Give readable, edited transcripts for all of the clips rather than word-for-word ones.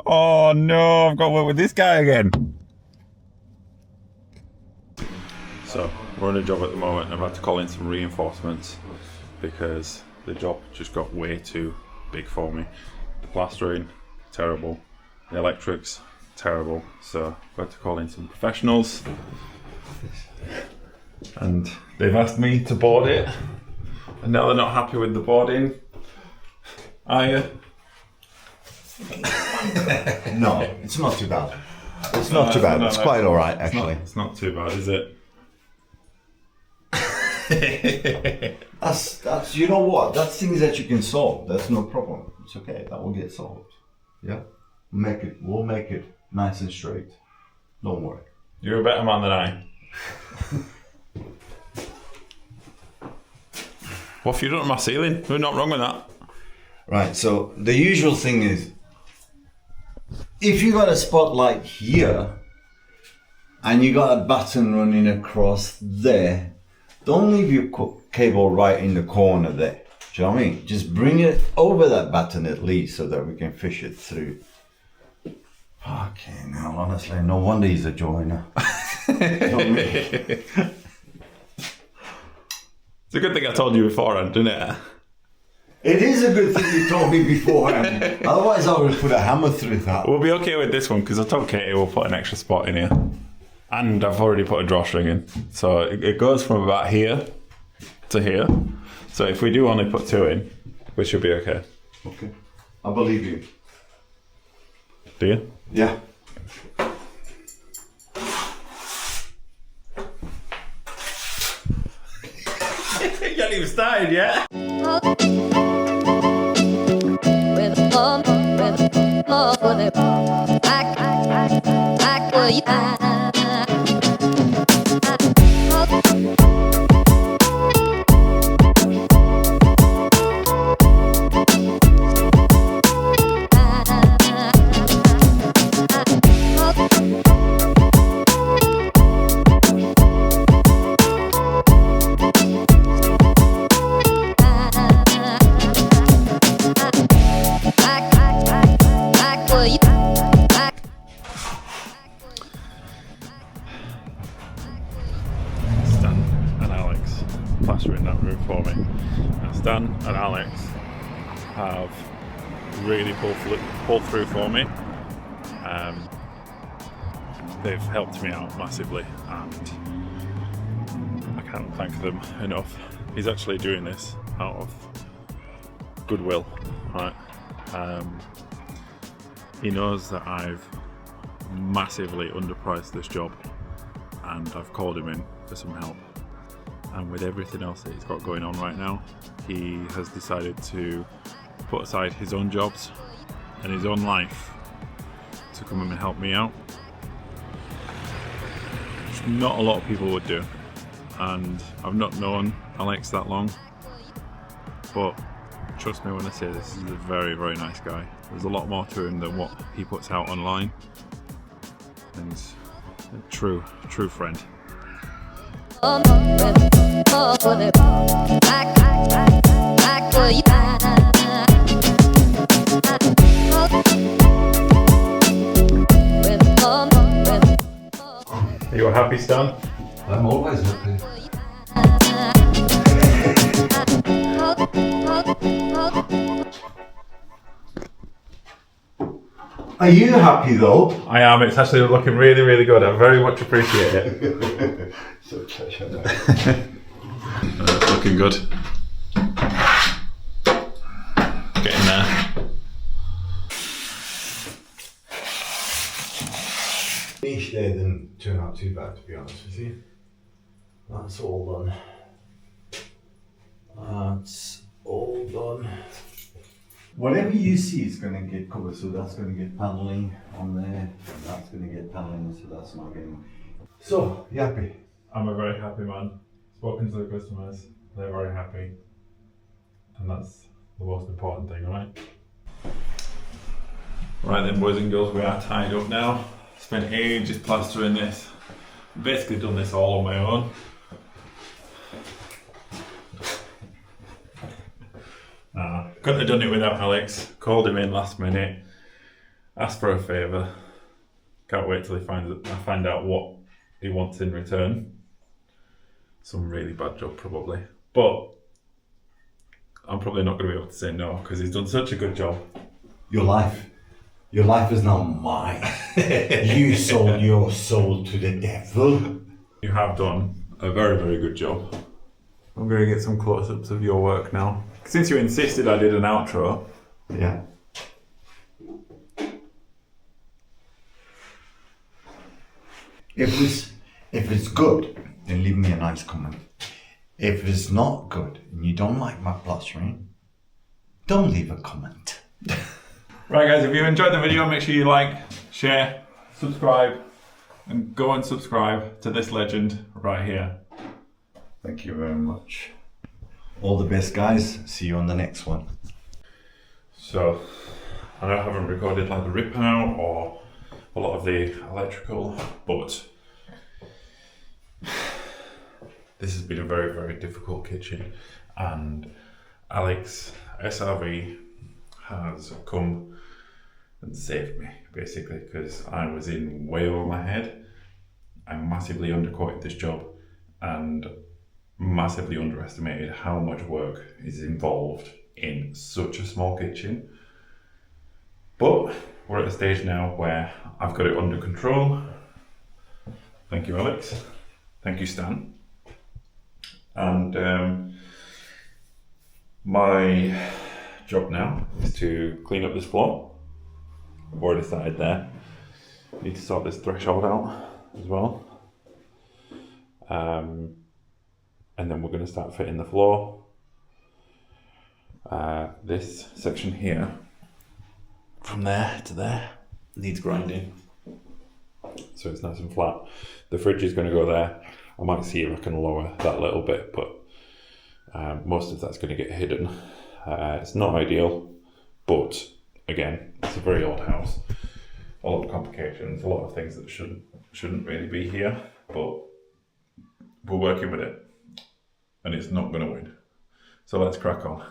Oh no, I've got to work with this guy again. So, we're on a job at the moment. I've had to call in some reinforcements because the job just got way too big for me. The plastering, terrible. The electrics, terrible. So, I've had to call in some professionals. And they've asked me to board it. And now they're not happy with the boarding. Are you? No, it's not too bad. It's not too bad. It's quite all right, actually. It's not too bad, is it? That's you know what? That's things that you can solve. That's no problem. It's okay. That will get solved. Yeah, we'll make it nice and straight. Don't worry. You're a better man than I. What have you done to my ceiling? There's not wrong with that. Right. So the usual thing is, if you got a spotlight here, and you got a button running across there. Don't leave your cable right in the corner there. Do you know what I mean? Just bring it over that button at least so that we can fish it through. Fucking hell, honestly, no wonder he's a joiner. It's a good thing I told you beforehand, isn't it? It is a good thing you told me beforehand. Otherwise I would have put a hammer through that. We'll be okay with this one because I told Katie we'll put an extra spot in here. And I've already put a drawstring in. So it goes from about here to here. So if we do only put 2 in, we should be okay. Okay. I believe you. Do you? Yeah. You haven't even started yet. Plastering that roof for me. Now Stan and Alex have really pulled through for me. They've helped me out massively and I can't thank them enough. He's actually doing this out of goodwill, right? He knows that I've massively underpriced this job and I've called him in for some help. And with everything else that he's got going on right now, he has decided to put aside his own jobs and his own life to come and help me out. Which not a lot of people would do. And I've not known Alex that long, but trust me when I say this is a very, very nice guy. There's a lot more to him than what he puts out online. And he's a true friend. Are you happy, Stan? I'm always happy. Are you happy though? I am. It's actually looking really, really good. I very much appreciate it. So It's looking good. Getting there. Niche there didn't turn out too bad, to be honest with you. That's all done. That's all done. Whatever you see is going to get covered, so that's going to get paneling on there, and that's going to get paneling, so that's not getting... So, you happy? I'm a very happy man. Spoken to the customers, they're very happy. And that's the most important thing, right? Right then, boys and girls, we are tied up now. Spent ages plastering this. Basically done this all on my own. Couldn't have done it without Alex. Called him in last minute. ask for a favour. Can't wait till I find out what he wants in return. Some really bad job probably, but I'm probably not going to be able to say no because he's done such a good job. Your life is now mine. You sold your soul to the devil. You have done a very, very good job. I'm going to get some close-ups of your work now. Since you insisted I did an outro. Yeah. If it's good, then leave me a nice comment. If it's not good and you don't like my plastering, don't leave a comment. Right guys, if you enjoyed the video, make sure you like, share, subscribe, and go and subscribe to this legend right here. Thank you very much. All the best, guys. See you on the next one. So, I know I haven't recorded like the rip out or a lot of the electrical, but this has been a very, very difficult kitchen, and Alex SRV has come and saved me basically because I was in way over my head. I massively underquoted this job and massively underestimated how much work is involved in such a small kitchen. But we're at a stage now where I've got it under control. Thank you, Alex. Thank you, Stan. And my job now is to clean up this floor. I've already started there. Need to sort this threshold out as well. And then we're going to start fitting the floor. This section here, from there to there, needs grinding. So it's nice and flat. The fridge is going to go there. I might see if I can lower that a little bit, but most of that's going to get hidden. It's not ideal, but again, it's a very old house. A lot of complications, a lot of things that shouldn't really be here, but we're working with it, and it's not going to win. So let's crack on.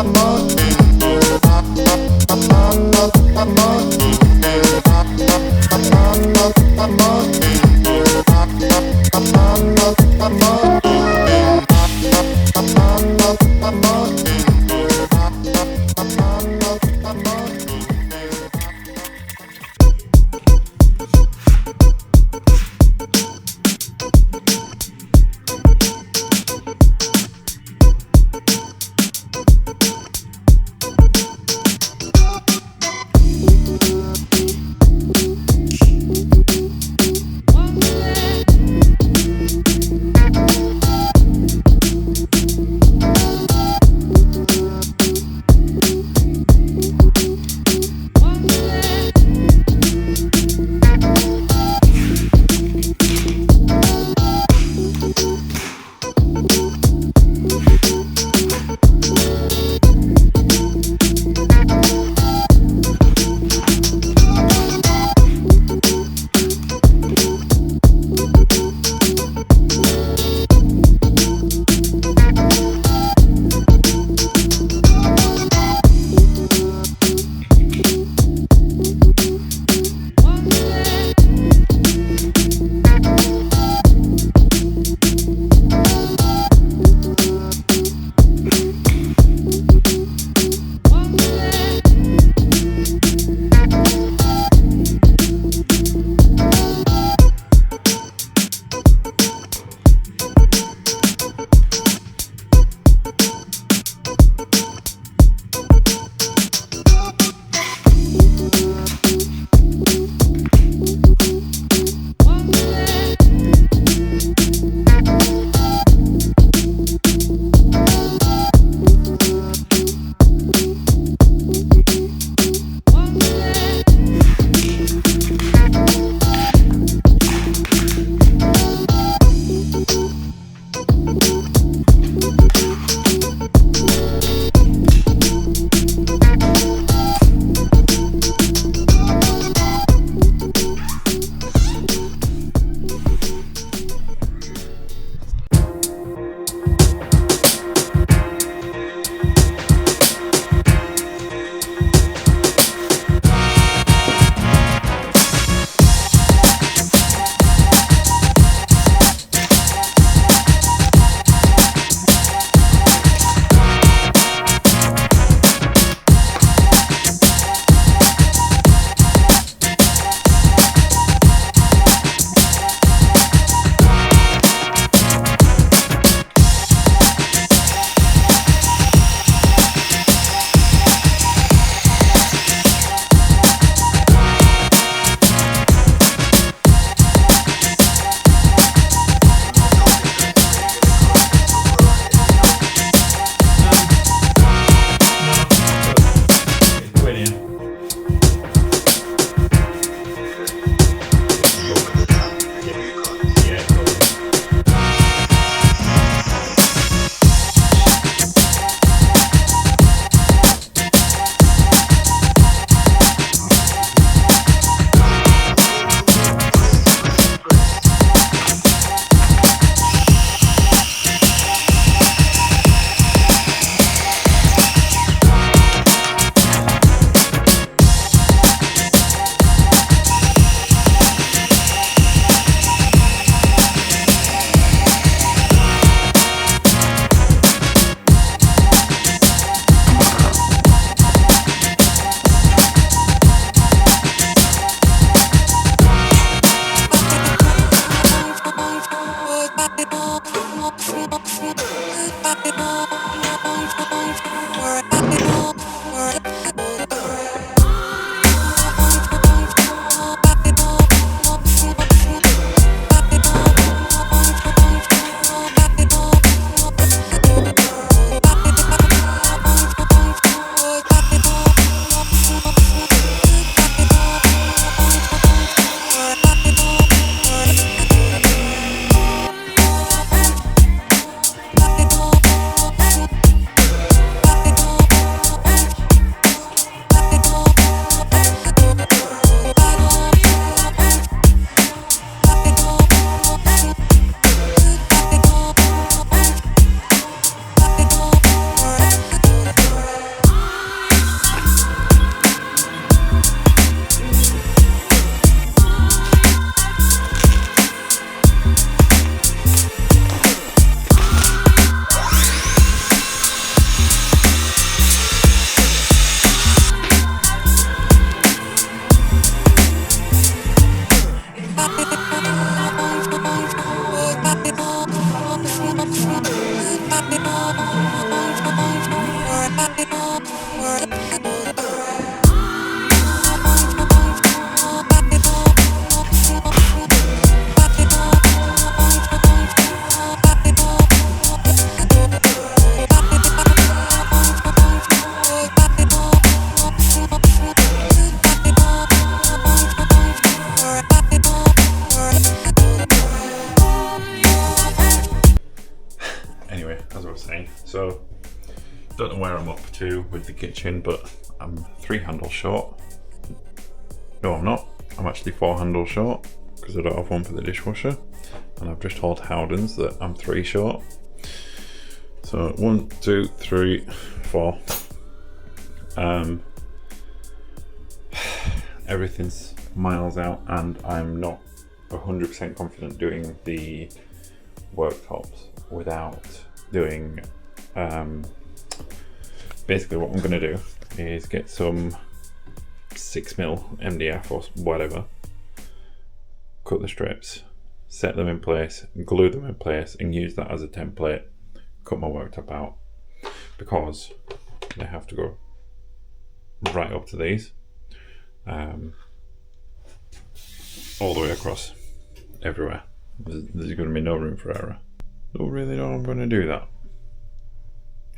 I'm Anyway, as I was saying, so don't know where I'm up to with the kitchen, but I'm 3 handles short. No, I'm not. I'm actually 4 handles short because I don't have one for the dishwasher, and I've just told Howdens that I'm 3 short. So 1, 2, 3, 4. Everything's miles out, and I'm not 100% confident doing the worktops without doing basically what I'm going to do is get some 6mm MDF or whatever, cut the strips, set them in place, glue them in place, and use that as a template, cut my worktop out, because they have to go right up to these, all the way across everywhere. There's going to be no room for error. Don't really know I'm going to do that,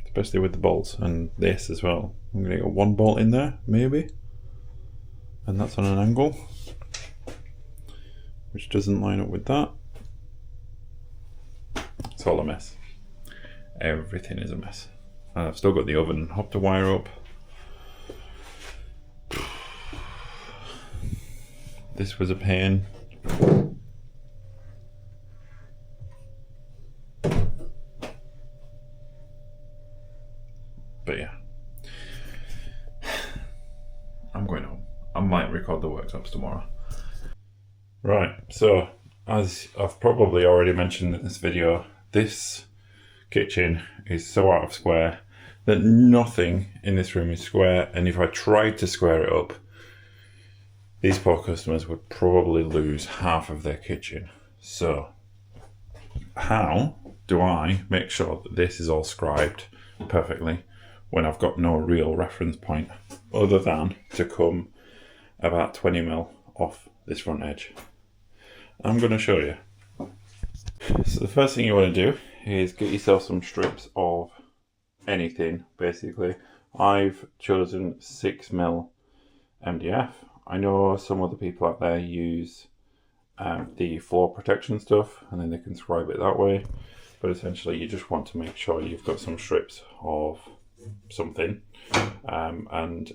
especially with the bolts and this as well. I'm going to get 1 bolt in there maybe, and that's on an angle which doesn't line up with that. It's all a mess. Everything is a mess, and I've still got the oven hob to wire up. This was a pain. But yeah, I'm going home. I might record the worktops tomorrow. Right, so as I've probably already mentioned in this video, this kitchen is so out of square that nothing in this room is square, and if I tried to square it up, these poor customers would probably lose half of their kitchen. So how do I make sure that this is all scribed perfectly when I've got no real reference point other than to come about 20mm off this front edge? I'm going to show you. So the first thing you want to do is get yourself some strips of anything, basically. I've chosen 6mm MDF. I know some other people out there use the floor protection stuff, and then they can scribe it that way, but essentially you just want to make sure you've got some strips of something. And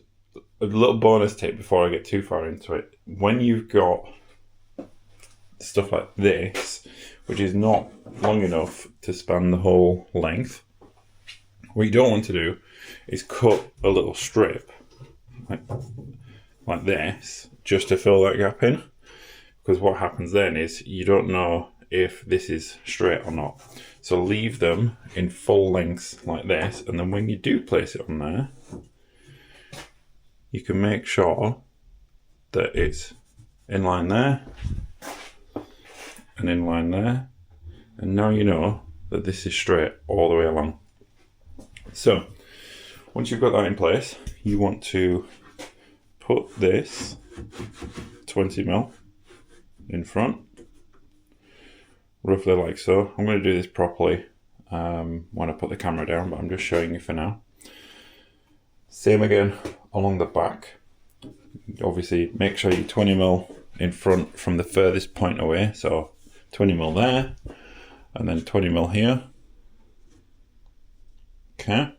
a little bonus tip before I get too far into it: when you've got stuff like this, which is not long enough to span the whole length, what you don't want to do is cut a little strip like this just to fill that gap in, because what happens then is you don't know if this is straight or not. So leave them in full lengths like this, and then when you do place it on there, you can make sure that it's in line there and in line there, and now you know that this is straight all the way along. So once you've got that in place, you want to put this 20mm in front, roughly like so. I'm going to do this properly when I put the camera down, but I'm just showing you for now. Same again along the back. Obviously make sure you 20mm in front from the furthest point away, so 20mm there, and then 20mm here. Okay.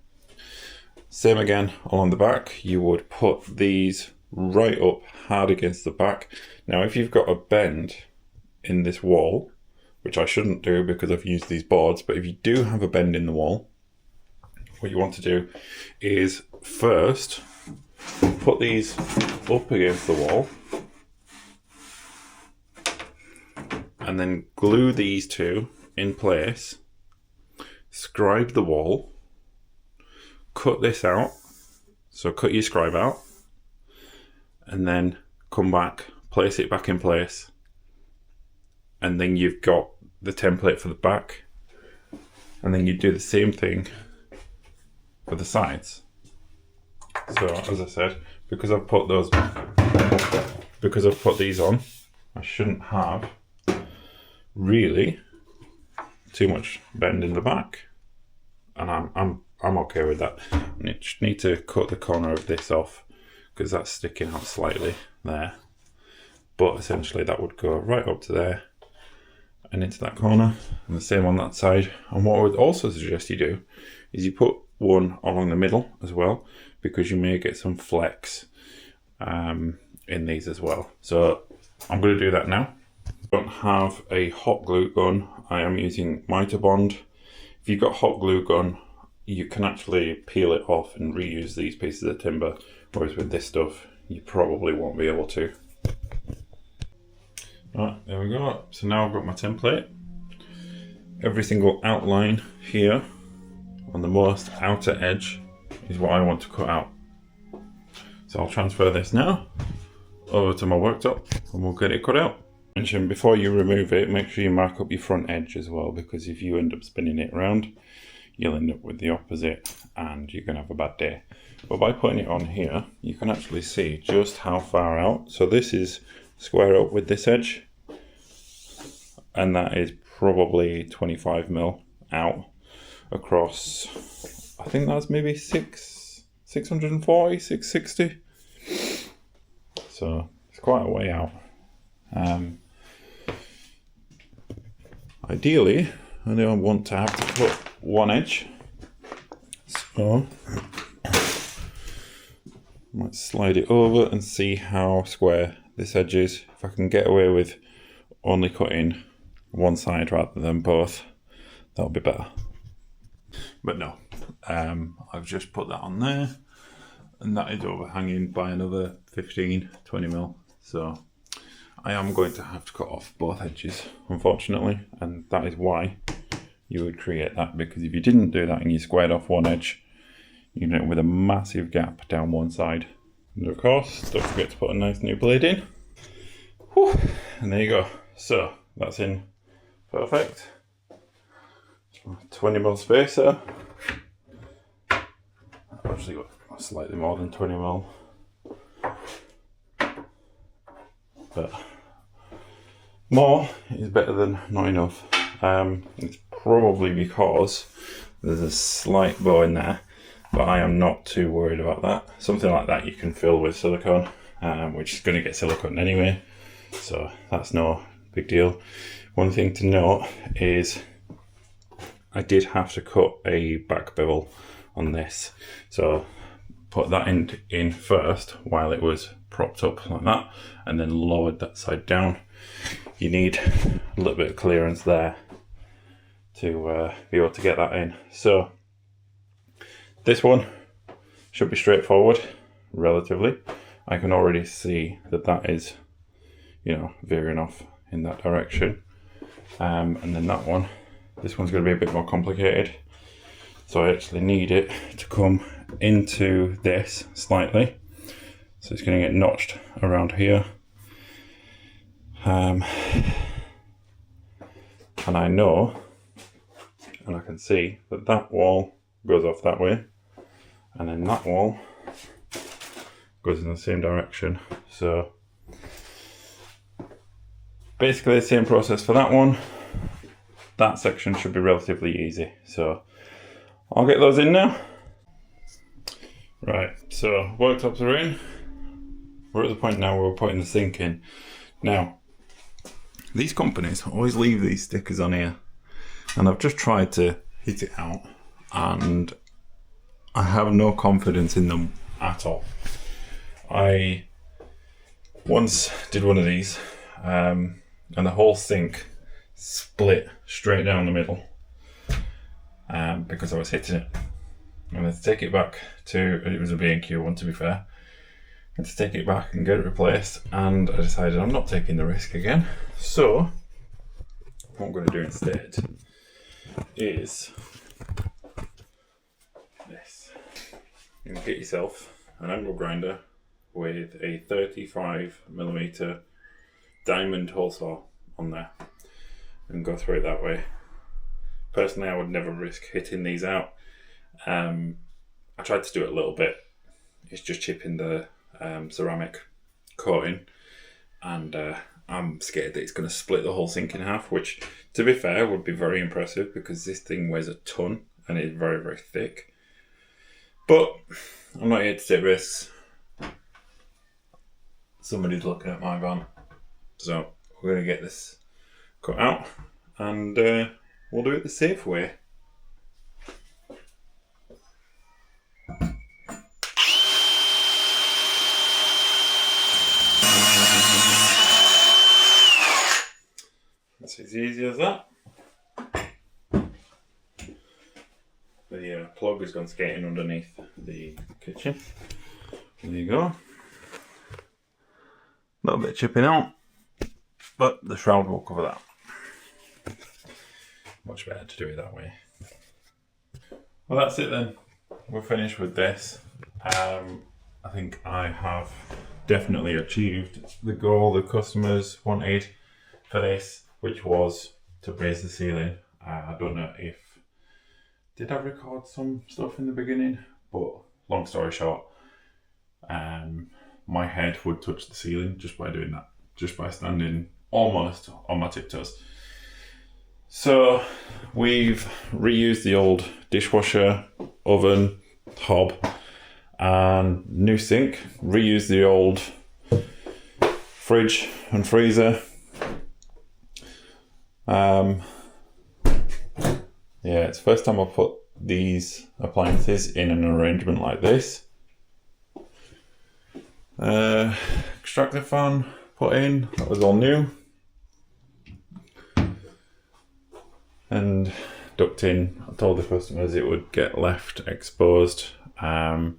Same again along the back. You would put these right up hard against the back. Now if you've got a bend in this wall, which I shouldn't do because I've used these boards, but if you do have a bend in the wall, what you want to do is first put these up against the wall and then glue these two in place, scribe the wall, cut this out, so cut your scribe out, and then come back, place it back in place, and then you've got the template for the back, and then you do the same thing for the sides. So as I said, because I've put these on, I shouldn't have really too much bend in the back, and I'm okay with that. I just need to cut the corner of this off because that's sticking out slightly there, but essentially that would go right up to there and into that corner, and the same on that side. And what I would also suggest you do is you put one along the middle as well, because you may get some flex in these as well. So I'm going to do that now. I don't have a hot glue gun. I am using Mitre Bond. If you've got hot glue gun, you can actually peel it off and reuse these pieces of timber, whereas with this stuff you probably won't be able to. Right, there we go. So now I've got my template. Every single outline here on the most outer edge is what I want to cut out. So I'll transfer this now over to my worktop and we'll get it cut out. Mention before you remove it, make sure you mark up your front edge as well, because if you end up spinning it around, you'll end up with the opposite and you're gonna have a bad day. But by putting it on here, you can actually see just how far out. So this is square up with this edge, and that is probably 25mm out across, I think that's maybe 640, 660. So it's quite a way out. Ideally, I don't want to have to cut one edge, so I might slide it over and see how square this edge is. If I can get away with only cutting one side rather than both, that'll be better. But no, I've just put that on there, and that is overhanging by another 15-20mm. So I am going to have to cut off both edges, unfortunately, and that is why you would create that, because if you didn't do that and you squared off one edge, you'd end up with a massive gap down one side. And of course, don't forget to put a nice new blade in. Whew, and there you go. So that's in perfect. 20mm spacer. I've actually got slightly more than 20mm, but more is better than not enough. It's probably because there's a slight bow in there, but I am not too worried about that. Something like that you can fill with silicone, which is going to get silicone anyway, so that's no big deal. One thing to note is I did have to cut a back bevel on this, so put that in first while it was propped up like that, and then lowered that side down. You need a little bit of clearance there to be able to get that in. So this one should be straightforward, relatively. I can already see that that is, veering off in that direction. And then that one, this one's going to be a bit more complicated. So I actually need it to come into this slightly. So it's going to get notched around here. And I know and I can see that that wall goes off that way, and then that wall goes in the same direction. So basically the same process for that one. That section should be relatively easy, so I'll get those in now. Right, so worktops are in. We're at the point now where we're putting the sink in. Now, these companies always leave these stickers on here, and I've just tried to hit it out, and I have no confidence in them at all. I once did one of these, and the whole sink split straight down the middle because I was hitting it. And I had to take it back to, it was a B&Q one to be fair, and to take it back and get it replaced, and I decided I'm not taking the risk again. So what I'm going to do instead is this. You can get yourself an angle grinder with a 35mm diamond hole saw on there and go through it that way. Personally, I would never risk hitting these out. I tried to do it a little bit. It's just chipping the ceramic coating, and I'm scared that it's going to split the whole sink in half, which to be fair would be very impressive because this thing weighs a ton and it's very, very thick. But I'm not here to take risks. Somebody's looking at my van, so we're going to get this cut out, and we'll do it the safe way. It's as easy as that. The plug has gone skating underneath the kitchen. There you go. A little bit of chipping out, but the shroud will cover that. Much better to do it that way. Well, that's it then. We're finished with this. I think I have definitely achieved the goal the customers wanted for this, which was to raise the ceiling. I don't know if did I record some stuff in the beginning, but long story short, my head would touch the ceiling just by doing that, just by standing almost on my tiptoes. So we've reused the old dishwasher, oven, hob, and new sink, reused the old fridge and freezer. Yeah, it's the first time I've put these appliances in an arrangement like this. Extractor fan put in, that was all new. And ducting, I told the customers it would get left exposed. That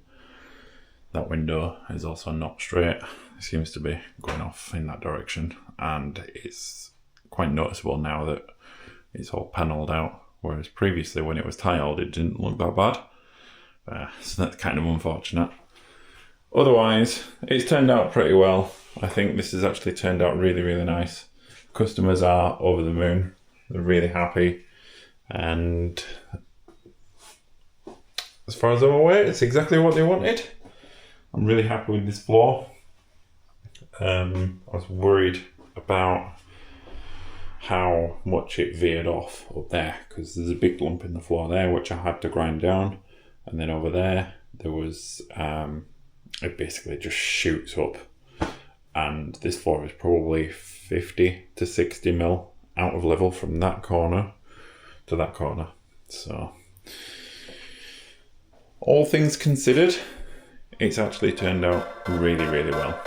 window is also not straight. It seems to be going off in that direction, and it's quite noticeable now that it's all panelled out, whereas previously when it was tiled it didn't look that bad. So that's kind of unfortunate. Otherwise, it's turned out pretty well. I think this has actually turned out really, really nice. Customers are over the moon. They're really happy. And as far as I'm aware, it's exactly what they wanted. I'm really happy with this floor. I was worried about how much it veered off up there, because there's a big lump in the floor there which I had to grind down, and then over there was it basically just shoots up, and this floor is probably 50 to 60 mil out of level from that corner to that corner. So all things considered, it's actually turned out really, really well.